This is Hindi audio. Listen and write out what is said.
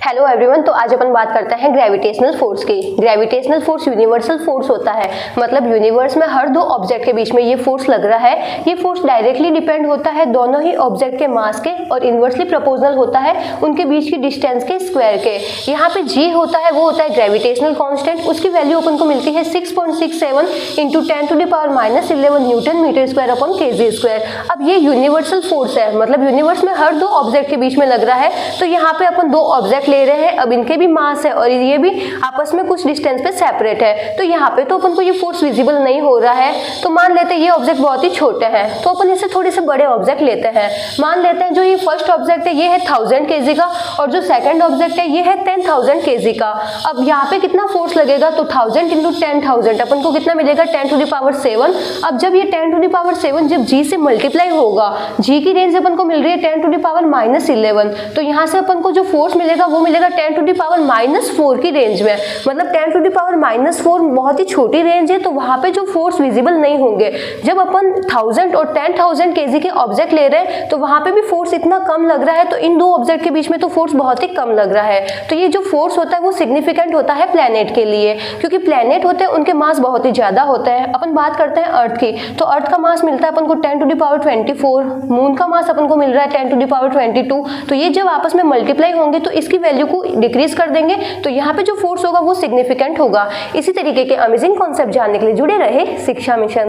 हेलो एवरीवन, तो आज अपन बात करते हैं ग्रेविटेशनल फोर्स की। ग्रेविटेशनल फोर्स यूनिवर्सल फोर्स होता है, मतलब यूनिवर्स में हर दो ऑब्जेक्ट के बीच में ये फोर्स लग रहा है। ये फोर्स डायरेक्टली डिपेंड होता है दोनों ही ऑब्जेक्ट के मास के और इनवर्सली प्रोपोर्शनल होता है उनके बीच की डिस्टेंस के स्क्वायर के। यहाँ पे जी होता है वो होता है ग्रेविटेशनल कांस्टेंट, उसकी वैल्यू अपन को मिलती है 6.67 into 10⁻11 newton metre square upon KG square. अब ये यूनिवर्सल फोर्स है, मतलब यूनिवर्स में हर दो ऑब्जेक्ट के बीच में लग रहा है। तो यहाँ पे अपन दो ऑब्जेक्ट ले रहे हैं, अब इनके भी मास है और ये भी आपस में कुछ डिस्टेंस पे सेपरेट है। तो यहाँ पे तो अपन को ये फोर्स विजिबल नहीं हो रहा है। तो मान लेते हैं ये ऑब्जेक्ट बहुत ही छोटे हैं, तो अपन इसे थोड़े से बड़े ऑब्जेक्ट लेते हैं। मान लेते हैं जो ये फर्स्ट ऑब्जेक्ट है ये है 1000 kg का और जो सेकंड ऑब्जेक्ट है ये है 10,000 kg का। अब यहाँ पे कितना फोर्स लगेगा, तो 1000 इंटू 10,000 अपन को कितना मिलेगा 10⁻7। अब जब ये 10⁻7 जब g से मल्टीप्लाई होगा, g की रेंज अपन को मिल रही है 10⁻11, तो यहाँ से अपन को जो फोर्स मिलेगा वो मिलेगा 10⁻4 की रेंज में। मतलब 10⁻4 बहुत ही छोटी रेंज है, तो वहां पे जो फोर्स विजिबल नहीं होंगे। जब अपन 1000 और 10,000 kg के ऑब्जेक्ट ले रहे हैं तो वहां पे भी फोर्स इतना कम लग रहा है, तो इन दो ऑब्जेक्ट के बीच में तो फोर्स बहुत ही कम लग रहा है। तो ये जो फोर्स होता है वो सिग्निफिकेंट होता है प्लैनेट के लिए, क्योंकि प्लैनेट होते हैं उनके मास बहुत ही ज्यादा होते हैं। अपन बात करते हैं अर्थ की, तो अर्थ का मास मिलता है अपन को 10⁻24, मून का मास अपन को मिल रहा है 10⁻22। तो ये जब आपस में मल्टीप्लाई होंगे तो इसकी वैल्यू को डिक्रीज कर देंगे, तो यहाँ पे जो फोर्स होगा वो सिग्निफिकेंट होगा। इसी तरीके के अमेजिंग कॉन्सेप्ट जानने के लिए जुड़े रहे शिक्षा मिशन।